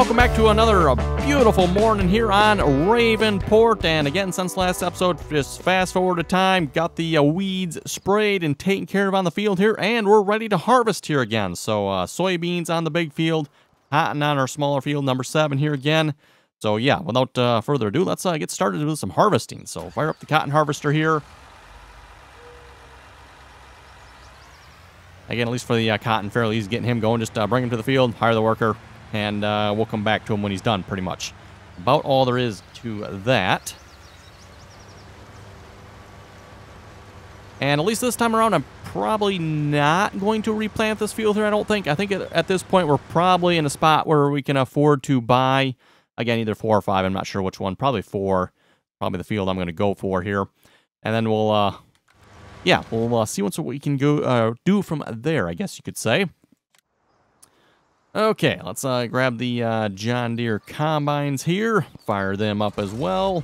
welcome back to another beautiful morning here on Ravenport. And again, since last episode, just fast forward to time, got the weeds sprayed and taken care of on the field here, and we're ready to harvest here again. So soybeans on the big field, cotton on our smaller field, number 7 here again. So yeah, without further ado, let's get started with some harvesting. So fire up the cotton harvester here. Again, at least for the cotton, fairly easy getting him going. Just bring him to the field, hire the worker, and we'll come back to him when he's done, pretty much. About all there is to that. And at least this time around, I'm probably not going to replant this field here, I don't think. I think at this point, we're probably in a spot where we can afford to buy, again, either 4 or 5. I'm not sure which one. Probably 4. Probably the field I'm going to go for here. And then we'll... yeah, we'll see what we can go do from there, I guess you could say. Okay, let's grab the John Deere combines here. Fire them up as well.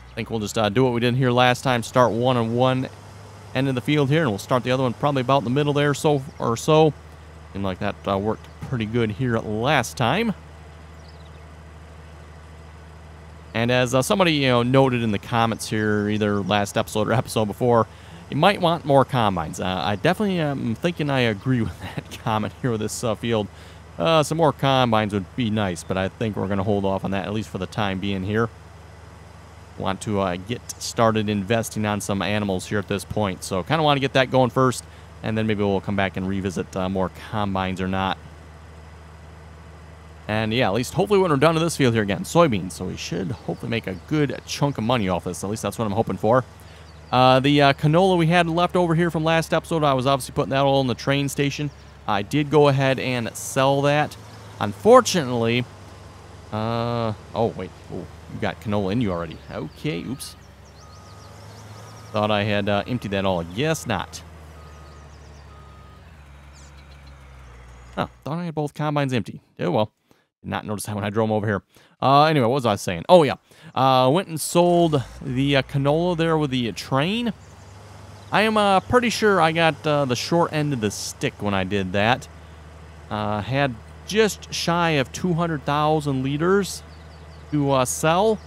I think we'll just do what we did here last time. Start one on one end of the field here, and we'll start the other one probably about in the middle there or so. Seemed like that worked pretty good here last time. And as somebody noted in the comments here, either last episode or episode before, you might want more combines. I definitely am thinking I agree with that comment here with this field. Some more combines would be nice, but I think we're going to hold off on that, at least for the time being here. Want to get started investing on some animals here at this point. So kind of want to get that going first, and then maybe we'll come back and revisit more combines or not. And yeah, at least hopefully when we're done with this field here again, soybeans. So we should hopefully make a good chunk of money off this. At least that's what I'm hoping for. The canola we had left over here from last episode, I was obviously putting that all in the train station. I did go ahead and sell that. Unfortunately, oh, wait. Oh, you got canola in you already. Okay, oops. Thought I had emptied that all. Guess not. Oh, thought I had both combines empty. Oh, well. Did not notice that when I drove them over here. Anyway, what was I saying? Oh, yeah. Went and sold the canola there with the train. I am pretty sure I got the short end of the stick when I did that. Had just shy of 200,000 liters to sell.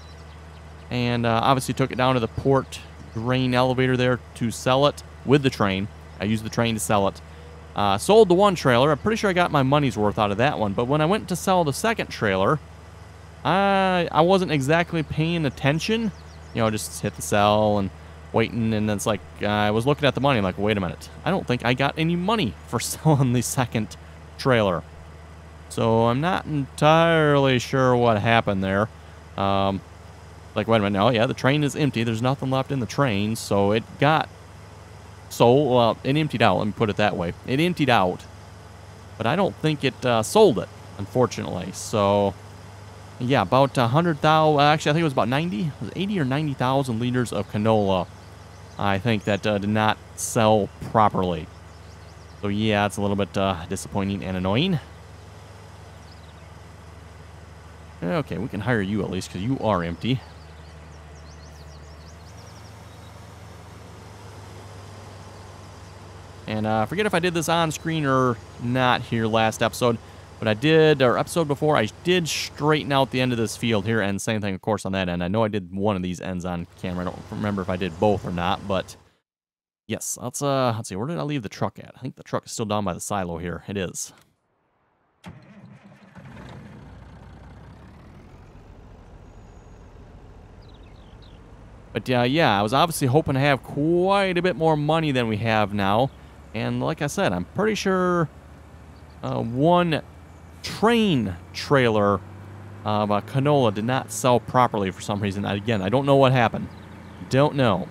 And obviously took it down to the port grain elevator there to sell it with the train. I used the train to sell it. Sold the one trailer. I'm pretty sure I got my money's worth out of that one. But when I went to sell the second trailer, I wasn't exactly paying attention. Just hit the sell and waiting. And then it's like, I was looking at the money. I'm like, wait a minute. I don't think I got any money for selling the second trailer. So I'm not entirely sure what happened there. Like, wait a minute. No, yeah, the train is empty. There's nothing left in the train. So it got sold. Well, it emptied out. Let me put it that way. It emptied out. But I don't think it sold it, unfortunately. So... yeah, about 100,000, actually I think it was about 90, it was 80 or 90,000 liters of canola, I think, that did not sell properly. So yeah, it's a little bit disappointing and annoying. Okay, we can hire you at least because you are empty. And I forget if I did this on screen or not here last episode. But I did, or episode before, I did straighten out the end of this field here, and same thing, of course, on that end. I know I did one of these ends on camera. I don't remember if I did both or not, but yes, let's see, where did I leave the truck at? I think the truck is still down by the silo here. It is. But yeah, I was obviously hoping to have quite a bit more money than we have now. And like I said, I'm pretty sure one train trailer of canola did not sell properly for some reason. Again, I don't know what happened. Don't know.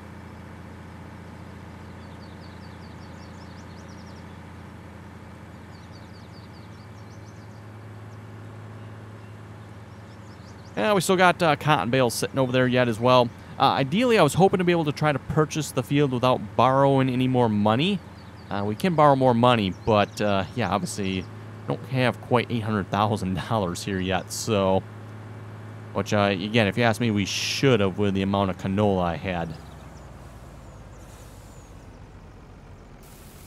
Yeah, we still got cotton bales sitting over there yet as well. Ideally, I was hoping to be able to try to purchase the field without borrowing any more money. We can borrow more money, but yeah, obviously don't have quite $800,000 here yet, so... which, again, if you ask me, we should have with the amount of canola I had.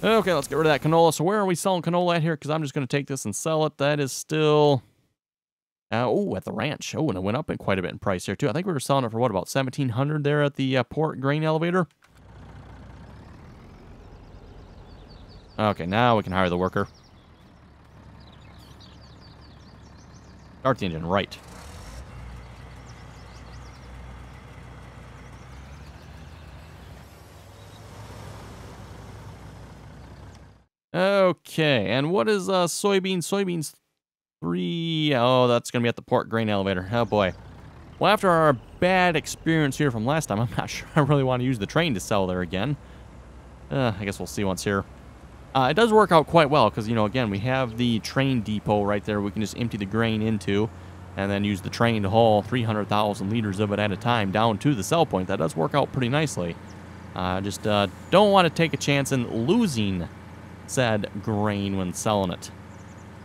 Okay, let's get rid of that canola. So where are we selling canola at here? Because I'm just going to take this and sell it. That is still Oh, at the ranch. Oh, and it went up in quite a bit in price here, too. I think we were selling it for, what, about 1700 there at the port grain elevator? Okay, now we can hire the worker. Start the engine, right. Okay, and what is soybeans? Soybeans 3. Oh, that's going to be at the port grain elevator. Oh, boy. Well, after our bad experience here from last time, I'm not sure I really want to use the train to sell there again. I guess we'll see once here. It does work out quite well because, you know, again, we have the train depot right there we can just empty the grain into and then use the train to haul 300,000 liters of it at a time down to the sell point. That does work out pretty nicely. Just don't want to take a chance in losing said grain when selling it.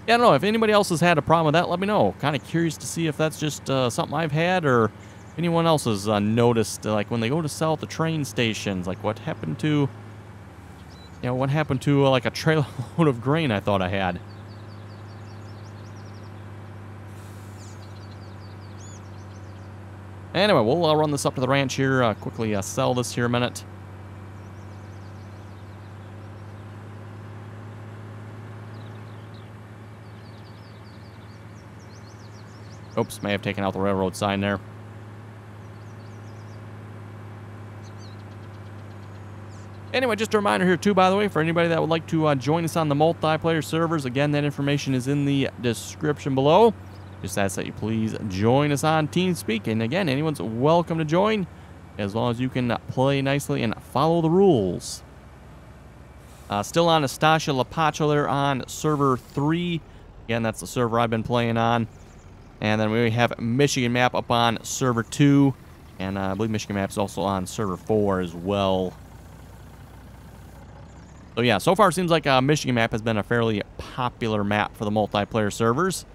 Yeah, I don't know. If anybody else has had a problem with that, let me know. Kind of curious to see if that's just something I've had or anyone else has noticed, like when they go to sell at the train stations, like what happened to, you know, what happened to like a trailer load of grain I thought I had. Anyway, we'll run this up to the ranch here, quickly sell this here a minute. Oops, may have taken out the railroad sign there. Anyway, just a reminder here too, by the way, for anybody that would like to join us on the multiplayer servers, again, that information is in the description below. Just ask that you please join us on TeamSpeak. And again, anyone's welcome to join, as long as you can play nicely and follow the rules. Still on Estacia Lapacho there on server 3. Again, that's the server I've been playing on. And then we have Michigan Map up on server 2. And I believe Michigan Map is also on server 4 as well. So yeah, so far it seems like Michigan Map has been a fairly popular map for the multiplayer servers.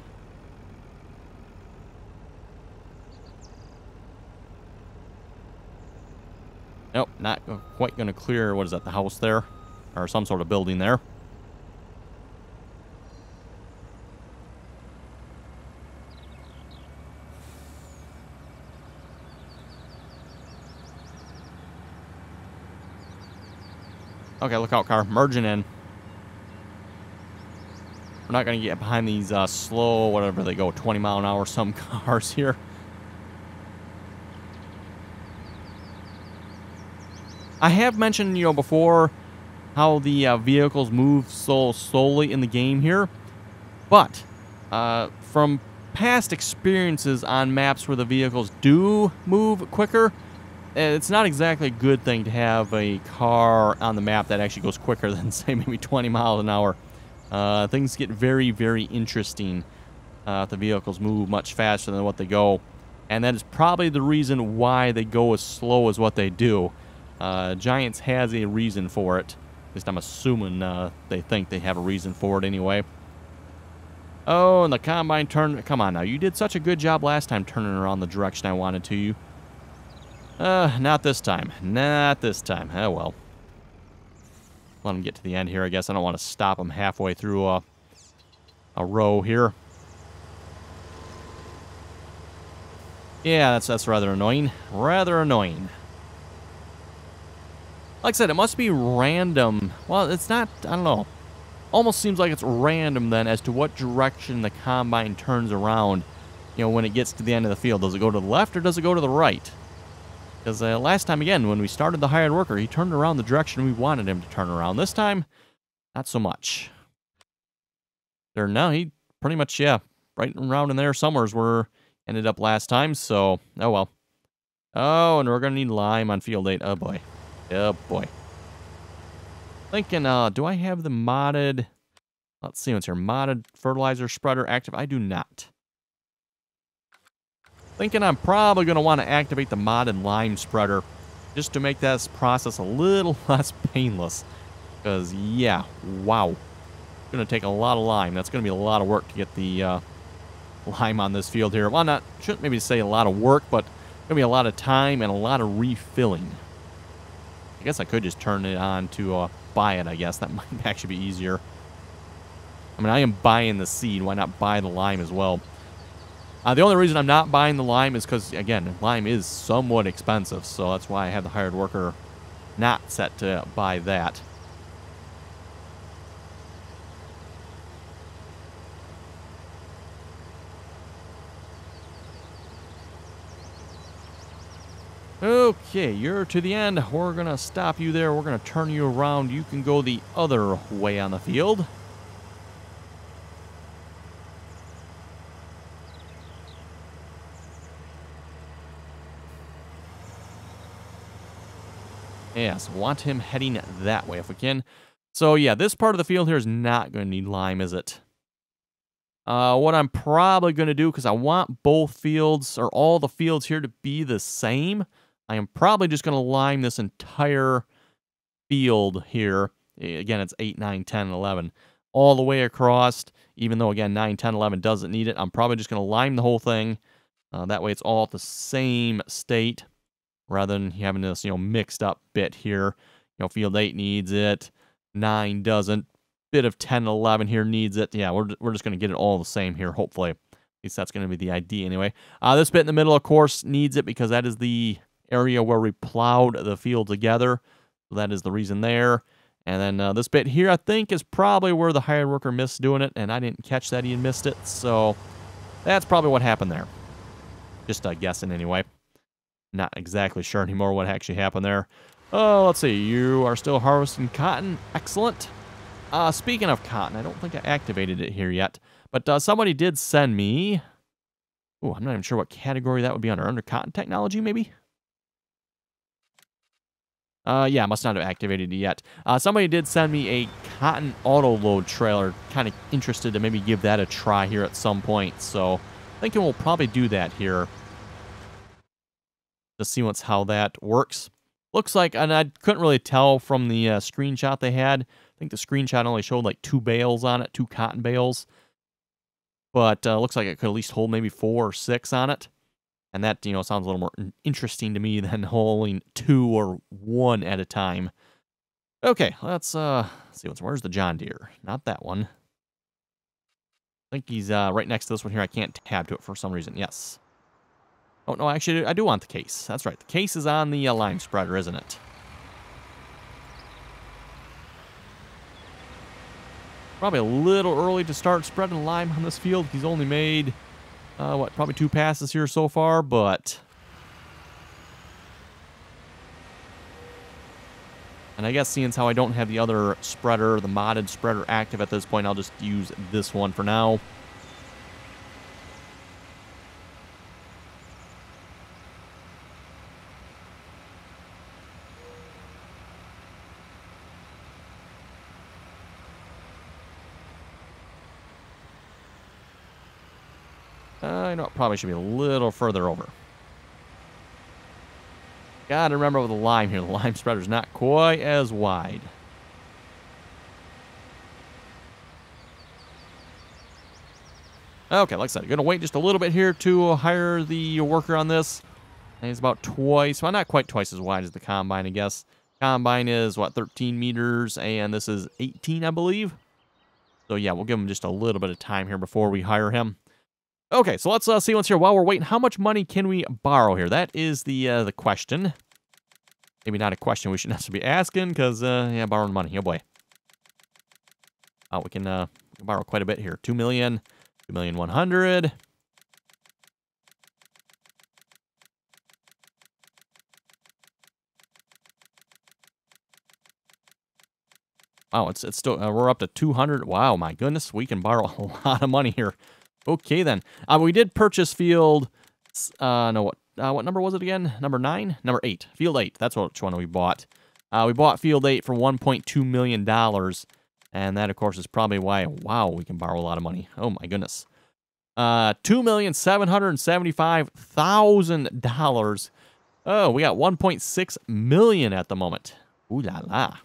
Nope, not quite going to clear, what is that, the house there? Or some sort of building there. Okay, look out, car. Merging in. We're not going to get behind these slow, whatever they go, 20 mile an hour some cars here. I have mentioned, you know, before how the vehicles move so slowly in the game here. But from past experiences on maps where the vehicles do move quicker, it's not exactly a good thing to have a car on the map that actually goes quicker than, say, maybe 20 miles an hour. Things get very, very interesting if the vehicles move much faster than what they go. And that is probably the reason why they go as slow as what they do. Giants has a reason for it. At least I'm assuming they think they have a reason for it anyway. Oh, and the combine turned. Come on now. You did such a good job last time turning around the direction I wanted to you. Not this time. Not this time. Oh, well. Let them get to the end here, I guess. I don't want to stop them halfway through a row here. Yeah, that's rather annoying. Rather annoying. Like I said, it must be random. Well, it's not, I don't know. Almost seems like it's random then as to what direction the combine turns around, you know, when it gets to the end of the field. Does it go to the left or does it go to the right? Because last time, again, when we started the hired worker, he turned around the direction we wanted him to turn around. This time, not so much. There now, he pretty much, yeah, right around in there somewhere is where ended up last time, so, oh well. Oh, and we're going to need lime on field 8. Oh, boy. Oh, boy. Thinking, do I have the modded, let's see what's here, modded fertilizer spreader active? I do not. Thinking I'm probably going to want to activate the modded lime spreader just to make this process a little less painless. Because, yeah, wow. It's going to take a lot of lime. That's going to be a lot of work to get the lime on this field here. Well, shouldn't maybe say a lot of work, but going to be a lot of time and a lot of refilling. I guess I could just turn it on to buy it, I guess. That might actually be easier. I mean, I am buying the seed. Why not buy the lime as well? The only reason I'm not buying the lime is because, again, lime is somewhat expensive. So that's why I have the hired worker not set to buy that. Okay, you're to the end. We're going to stop you there. We're going to turn you around. You can go the other way on the field. Yes, want him heading that way if we can. So yeah, this part of the field here is not going to need lime, is it? What I'm probably going to do, because I want both fields, or all the fields here to be the same, I am probably just going to lime this entire field here. Again, it's 8, 9, 10, and 11. All the way across, even though, again, 9, 10, 11 doesn't need it. I'm probably just going to lime the whole thing. That way it's all at the same state, rather than having this, mixed up bit here. Field 8 needs it. 9 doesn't. Bit of 10 and 11 here needs it. Yeah, we're just going to get it all the same here, hopefully. At least that's going to be the idea anyway. This bit in the middle, of course, needs it because that is the area where we plowed the field together. So that is the reason there. And then this bit here, I think, is probably where the hired worker missed doing it, and I didn't catch that he had missed it. So that's probably what happened there. Just guessing anyway. Not exactly sure anymore what actually happened there. Oh, let's see. You are still harvesting cotton. Excellent. Speaking of cotton, I don't think I activated it here yet. But somebody did send me... Oh, I'm not even sure what category that would be under. Under cotton technology, maybe? Yeah, I must not have activated it yet. Somebody did send me a cotton auto load trailer. Kind of interested to maybe give that a try here at some point. So, thinking we'll probably do that here. To see how that works. Looks like, and I couldn't really tell from the screenshot they had. I think the screenshot only showed like 2 bales on it, 2 cotton bales. But looks like it could at least hold maybe 4 or 6 on it. And that, sounds a little more interesting to me than holding 2 or 1 at a time. Okay, let's see where's the John Deere? Not that one. I think he's right next to this one here. I can't tab to it for some reason. Yes. Oh, no, actually, I do want the case. That's right. The case is on the lime spreader, isn't it? Probably a little early to start spreading lime on this field. He's only made, probably 2 passes here so far, but... And I guess seeing as how I don't have the other spreader, the modded spreader active at this point, I'll just use this one for now. I know it probably should be a little further over. Gotta remember with the lime here, the lime spreader's not quite as wide. Okay, like I said, gonna wait just a little bit here to hire the worker on this. And it's about twice, well, not quite twice as wide as the combine, I guess. Combine is, 13 meters, and this is 18, I believe. So yeah, we'll give him just a little bit of time here before we hire him. Okay, so let's see what's here. While we're waiting, how much money can we borrow here? That is the question. Maybe not a question we should necessarily be asking, because, yeah, borrowing money. Oh, boy. Oh, we can borrow quite a bit here. 2 million, 2,100,000. Wow, it's still, we're up to 200. Wow, my goodness, we can borrow a lot of money here. Okay, then. We did purchase field, no, what number was it again? Number 9? Number 8. Field 8. That's which one we bought. We bought field 8 for $1.2 million. And that, of course, is probably why, wow, we can borrow a lot of money. Oh, my goodness. $2,775,000. Oh, we got 1.6 million at the moment. Ooh la la.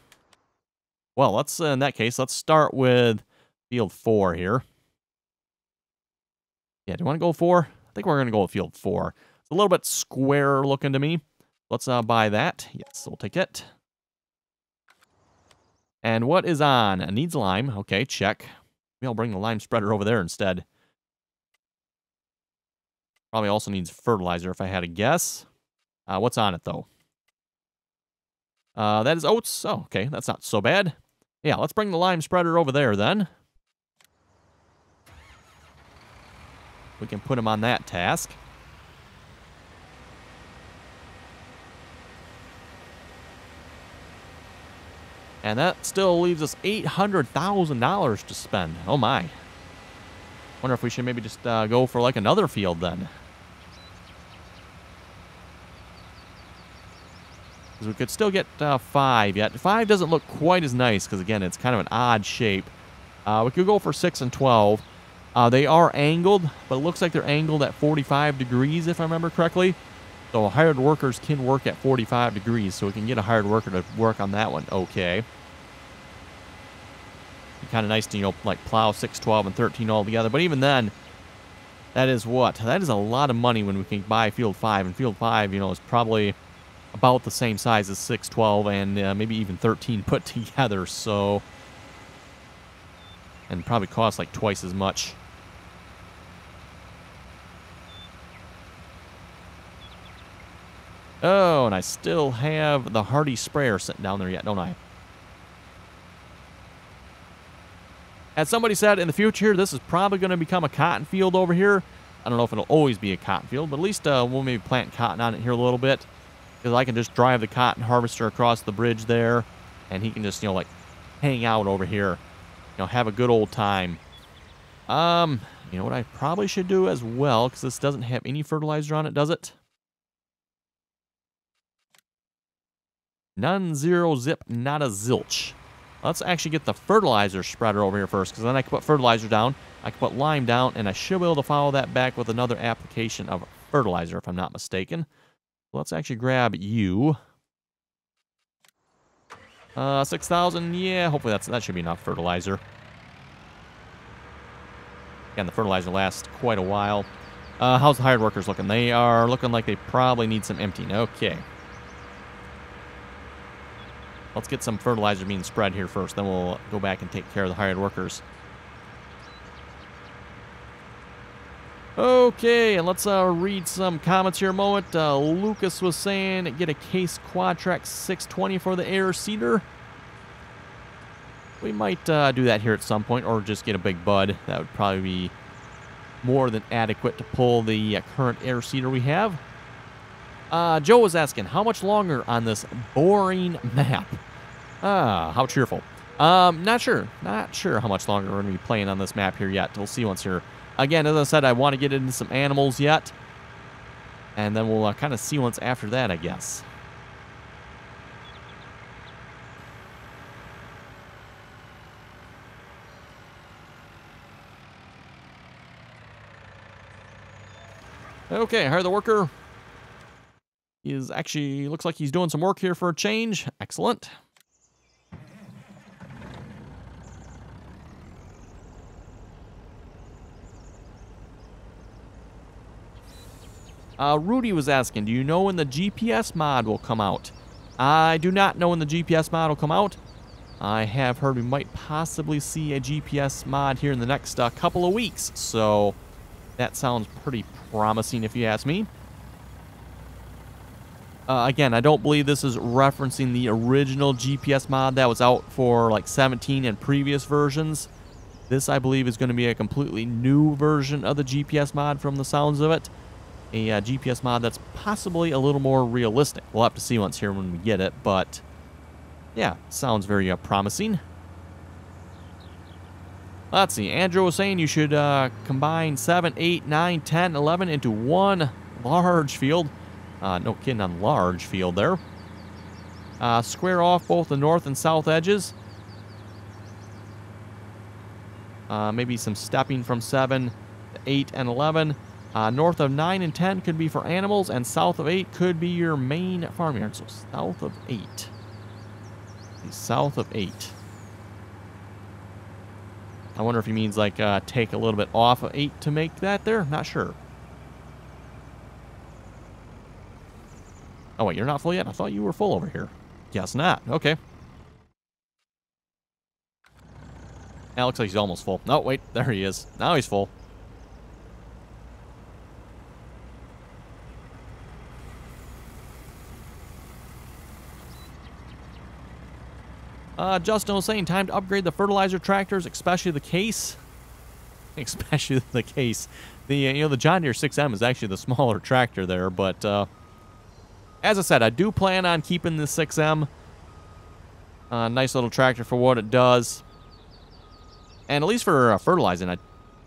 Well, let's, in that case, let's start with field 4 here. Yeah, do you want to go 4? I think we're going to go with field 4. It's a little bit square looking to me. Let's buy that. Yes, we'll take it. And what is on? It needs lime. Okay, check. Maybe I'll bring the lime spreader over there instead. Probably also needs fertilizer if I had a guess. What's on it, though? That is oats. Oh, okay. That's not so bad. Yeah, let's bring the lime spreader over there, then. We can put him on that task. And that still leaves us $800,000 to spend. Oh, my. Wonder if we should maybe just go for, like, another field, then. Because we could still get 5 yet. 5 doesn't look quite as nice because, again, it's kind of an odd shape. We could go for 6 and 12. They are angled, but it looks like they're angled at 45 degrees, if I remember correctly. So hired workers can work at 45 degrees, so we can get a hired worker to work on that one. Okay. Kind of nice to, you know, like plow 6, 12, and 13 all together. But even then, that is what? That is a lot of money when we can buy field 5. And field 5, you know, is probably about the same size as 6, 12, and maybe even 13 put together. So, and probably costs like twice as much. Oh, and I still have the Hardy sprayer sitting down there yet, don't I? As somebody said, in the future, this is probably going to become a cotton field over here. I don't know if it'll always be a cotton field, but at least we'll maybe plant cotton on it here a little bit. Because I can just drive the cotton harvester across the bridge there, and he can just, you know, like, hang out over here. You know, have a good old time. You know what I probably should do as well, because this doesn't have any fertilizer on it, does it? None, zero, zip, not a zilch. Let's actually get the fertilizer spreader over here first, because then I can put fertilizer down, I can put lime down, and I should be able to follow that back with another application of fertilizer, if I'm not mistaken. Let's actually grab you. 6,000, yeah, hopefully that should be enough fertilizer. Again, the fertilizer lasts quite a while. How's the hired workers looking? They are looking like they probably need some emptying. Okay. Let's get some fertilizer being spread here first. Then we'll go back and take care of the hired workers. Okay, and let's read some comments here a moment. Lucas was saying, get a Case Quadtrax 620 for the air seeder. We might do that here at some point, or just get a big bud. That would probably be more than adequate to pull the current air seeder we have. Joe was asking, how much longer on this boring map? How cheerful. Not sure. Not sure how much longer we're going to be playing on this map here yet. We'll see once here. Again, as I said, I want to get into some animals yet. And then we'll kind of see once after that, I guess. Okay, hire the worker. He is actually, looks like he's doing some work here for a change. Excellent. Rudy was asking, do you know when the GPS mod will come out? I do not know when the GPS mod will come out. I have heard we might possibly see a GPS mod here in the next couple of weeks. So that sounds pretty promising if you ask me. Again, I don't believe this is referencing the original GPS mod that was out for like 17 and previous versions. This, I believe, is going to be a completely new version of the GPS mod from the sounds of it. A GPS mod that's possibly a little more realistic. We'll have to see once here when we get it, but yeah, sounds very promising. Let's see, Andrew was saying you should combine 7, 8, 9, 10, 11 into one large field. No kidding on large field there. Square off both the north and south edges. Maybe some stepping from 7 to 8 and 11. North of 9 and 10 could be for animals, and south of 8 could be your main farmyard. So south of 8. South of 8. I wonder if he means like take a little bit off of 8 to make that there. Not sure. Oh, wait, you're not full yet? I thought you were full over here. Guess not. Okay. Now looks like he's almost full. No, wait, there he is. Now he's full. Justin was saying time to upgrade the fertilizer tractors, especially the case. Especially the case. The John Deere 6M is actually the smaller tractor there, but as I said, I do plan on keeping the 6M. Nice little tractor for what it does. And at least for fertilizing, I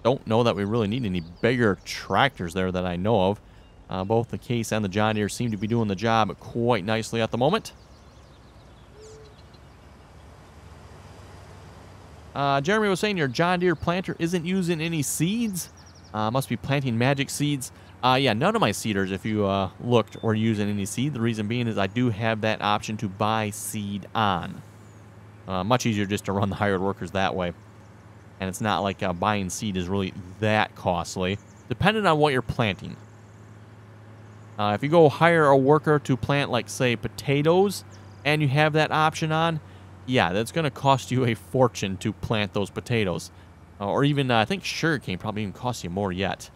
don't know that we really need any bigger tractors there that I know of. Both the case and the John Deere seem to be doing the job quite nicely at the moment. Jeremy was saying your John Deere planter isn't using any seeds. Must be planting magic seeds. Yeah, none of my seeders, if you looked, were using any seed. The reason being is I do have that option to buy seed on. Much easier just to run the hired workers that way. And it's not like buying seed is really that costly, depending on what you're planting. If you go hire a worker to plant, like, say, potatoes, and you have that option on, yeah, that's going to cost you a fortune to plant those potatoes. Or even, I think sugarcane probably even costs you more yet.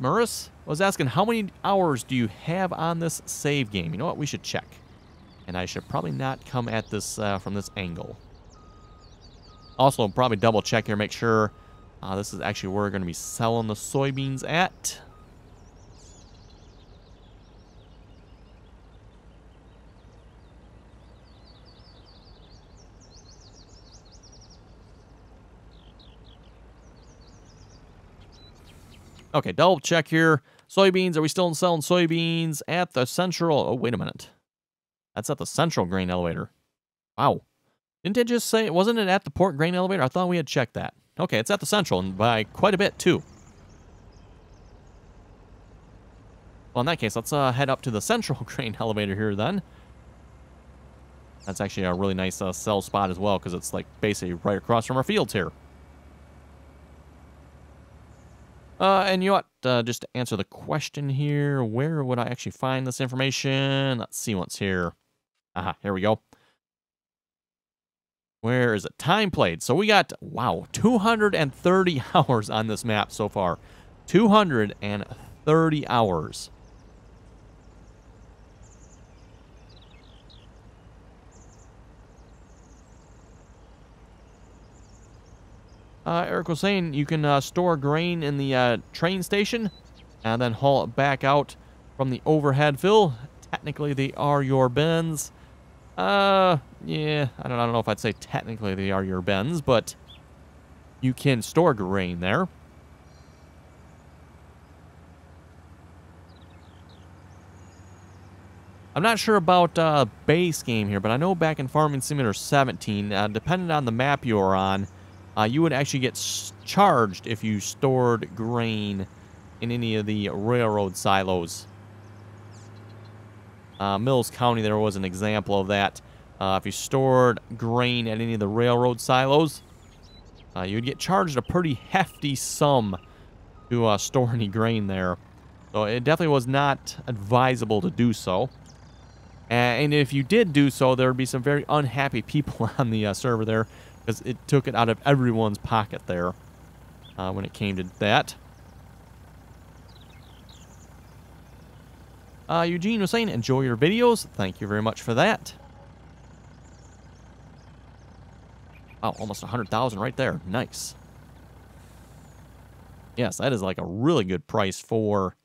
Maris was asking, how many hours do you have on this save game? You know what? We should check. And I should probably not come at this from this angle. Also, probably double check here, make sure this is actually where we're going to be selling the soybeans at. Okay, double check here. Soybeans, are we still selling soybeans at the central? Oh, wait a minute. That's at the central grain elevator. Wow. Didn't it just say, wasn't it at the port grain elevator? I thought we had checked that. Okay, it's at the central, and by quite a bit, too. Well, in that case, let's head up to the central grain elevator here, then. That's actually a really nice sell spot as well, because it's, like, basically right across from our fields here. And you know what? Just to answer the question here, where would I actually find this information? Let's see what's here. Aha, here we go. Where is it? Time played. So we got, wow, 230 hours on this map so far. 230 hours. Eric was saying you can store grain in the train station and then haul it back out from the overhead fill. Technically, they are your bins. Yeah, I don't know if I'd say technically they are your bins, but you can store grain there. I'm not sure about base game here, but I know back in Farming Simulator 17, depending on the map you are on, you would actually get charged if you stored grain in any of the railroad silos. Mills County, there was an example of that. If you stored grain at any of the railroad silos, you would get charged a pretty hefty sum to store any grain there. So it definitely was not advisable to do so. And if you did do so, there would be some very unhappy people on the server there, because it took it out of everyone's pocket there when it came to that. Eugene was saying, enjoy your videos. Thank you very much for that. Wow, almost 100,000 right there. Nice. Yes, that is like a really good price for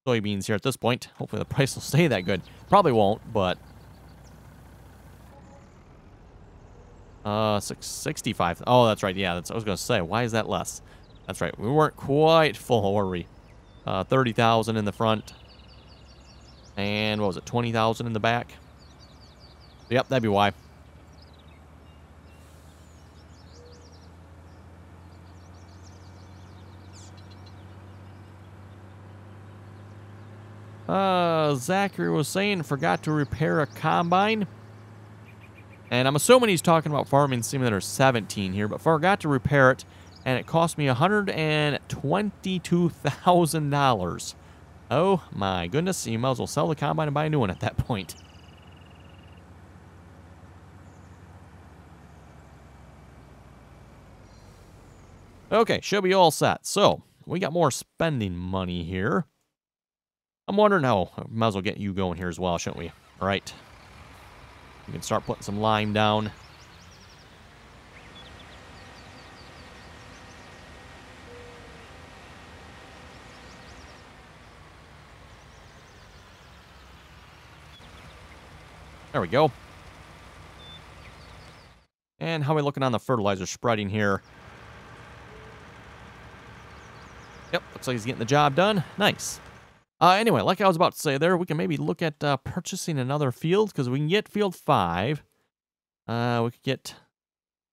soybeans here at this point. Hopefully the price will stay that good. Probably won't, but 665. Oh, that's right. Yeah, that's what I was going to say. Why is that less? That's right. We weren't quite full, were we? 30,000 in the front. And what was it? 20,000 in the back. Yep, that'd be why. Zachary was saying forgot to repair a combine. And I'm assuming he's talking about Farming Simulator 17 here, but forgot to repair it, and it cost me $122,000. Oh my goodness, you might as well sell the combine and buy a new one at that point. Okay, should be all set. So, we got more spending money here. I'm wondering how, might as well get you going here as well, shouldn't we? All right. We can start putting some lime down. There we go. And how are we looking on the fertilizer spreading here? Yep, looks like he's getting the job done. Nice. Anyway, like I was about to say there, we can maybe look at purchasing another field, because we can get field 5. We could get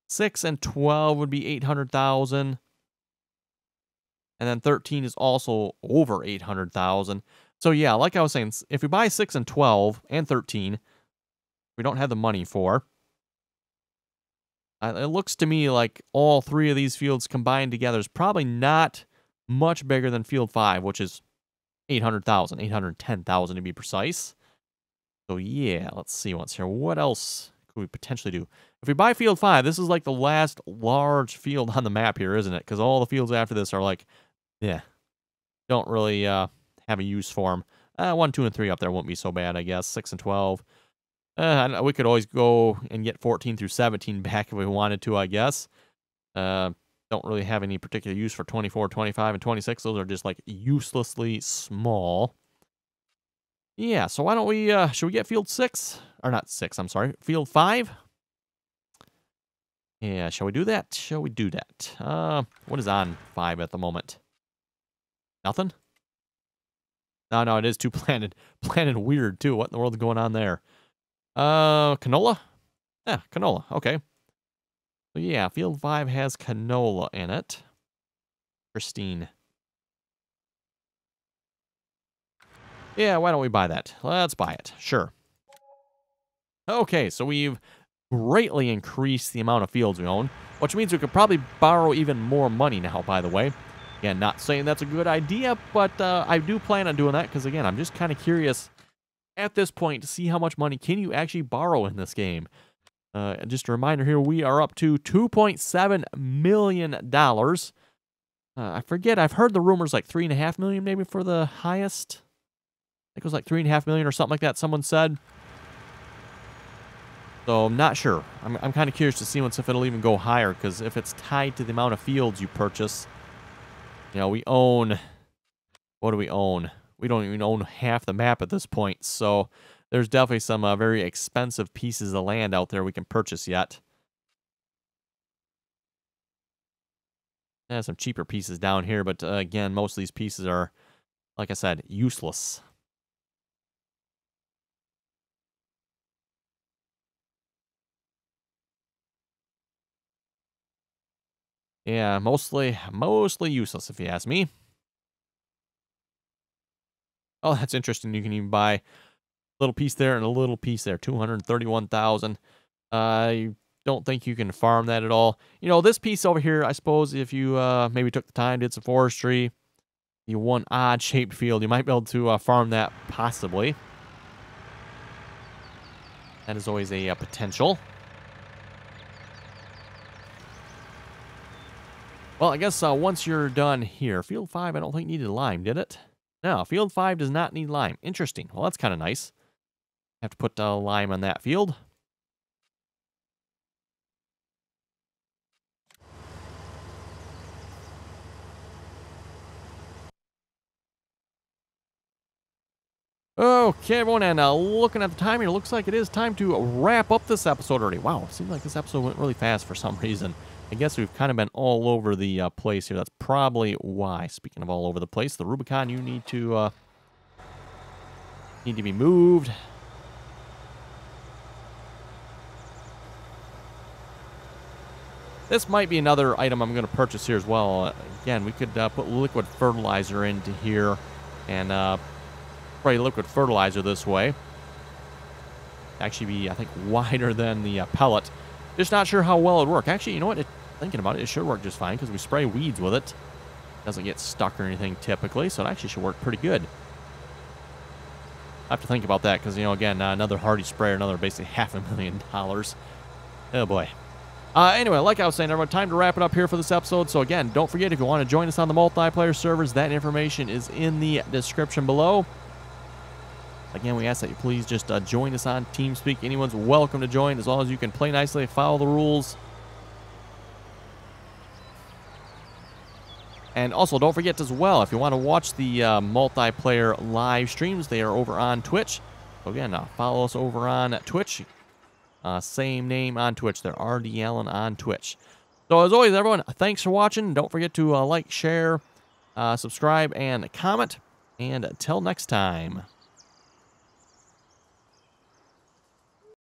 6 and 12 would be 800,000. And then 13 is also over 800,000. So yeah, like I was saying, if we buy 6 and 12 and 13, we don't have the money for. It looks to me like all 3 of these fields combined together is probably not much bigger than field 5, which is 800,000, 810,000 to be precise. So yeah, let's see once here. What else could we potentially do? If we buy field 5, this is like the last large field on the map here, isn't it? Because all the fields after this are like, yeah, don't really have a use for them. 1, 2, and 3 up there won't be so bad, I guess. 6 and 12. We could always go and get 14 through 17 back if we wanted to, I guess. Don't really have any particular use for 24, 25, and 26. Those are just like uselessly small. Yeah, so why don't we, should we get field 6? Or not 6, I'm sorry. Field 5? Yeah, shall we do that? Shall we do that? What is on 5 at the moment? Nothing? No, it is 2 planted. Planted weird, too. What in the world is going on there? Canola? Yeah, canola. Okay. So yeah, field 5 has canola in it. Christine. Yeah, why don't we buy that? Let's buy it. Sure. Okay, so we've greatly increased the amount of fields we own, which means we could probably borrow even more money now, by the way. Again, not saying that's a good idea, but I do plan on doing that because, again, I'm just kind of curious at this point to see how much money can you actually borrow in this game. Just a reminder here, we are up to $2.7 million. I forget, I've heard the rumors like $3.5 million maybe for the highest. I think it was like $3.5 million or something like that, someone said. So I'm not sure. I'm kind of curious to see if it'll even go higher, because if it's tied to the amount of fields you purchase, you know, we own, what do we own? We don't even own half the map at this point, so there's definitely some very expensive pieces of land out there we can purchase yet. Some cheaper pieces down here, but again, most of these pieces are, like I said, useless. Yeah, mostly useless if you ask me. Oh, that's interesting. You can even buy a little piece there and a little piece there. 231,000. I don't think you can farm that at all. You know, this piece over here, I suppose if you maybe took the time, did some forestry, you one odd-shaped field, you might be able to farm that possibly. That is always a potential. Well, I guess once you're done here, field 5 I don't think needed lime, did it? No, field 5 does not need lime. Interesting. Well, that's kind of nice. Have to put lime on that field. Okay, everyone, and looking at the time here, looks like it is time to wrap up this episode already. Wow, it seems like this episode went really fast for some reason. I guess we've kind of been all over the place here. That's probably why. Speaking of all over the place, the Rubicon, you need to be moved. This might be another item I'm going to purchase here as well. Again, we could put liquid fertilizer into here and spray liquid fertilizer this way. Actually be, I think, wider than the pellet. Just not sure how well it would work. Actually, you know what? Thinking about it, it should work just fine because we spray weeds with it. Doesn't get stuck or anything typically, so it actually should work pretty good. I have to think about that because, you know, again, another hardy sprayer, another basically $500,000. Oh boy. Anyway, like I was saying, everyone, time to wrap it up here for this episode. So again, don't forget, if you want to join us on the multiplayer servers, that information is in the description below. Again, we ask that you please just join us on TeamSpeak. Anyone's welcome to join as long as you can play nicely, follow the rules. And also, don't forget as well, if you want to watch the multiplayer live streams, they are over on Twitch. So again, follow us over on Twitch. Same name on Twitch. They're RDAllen on Twitch. So as always, everyone, thanks for watching. Don't forget to like, share, subscribe, and comment. And until next time.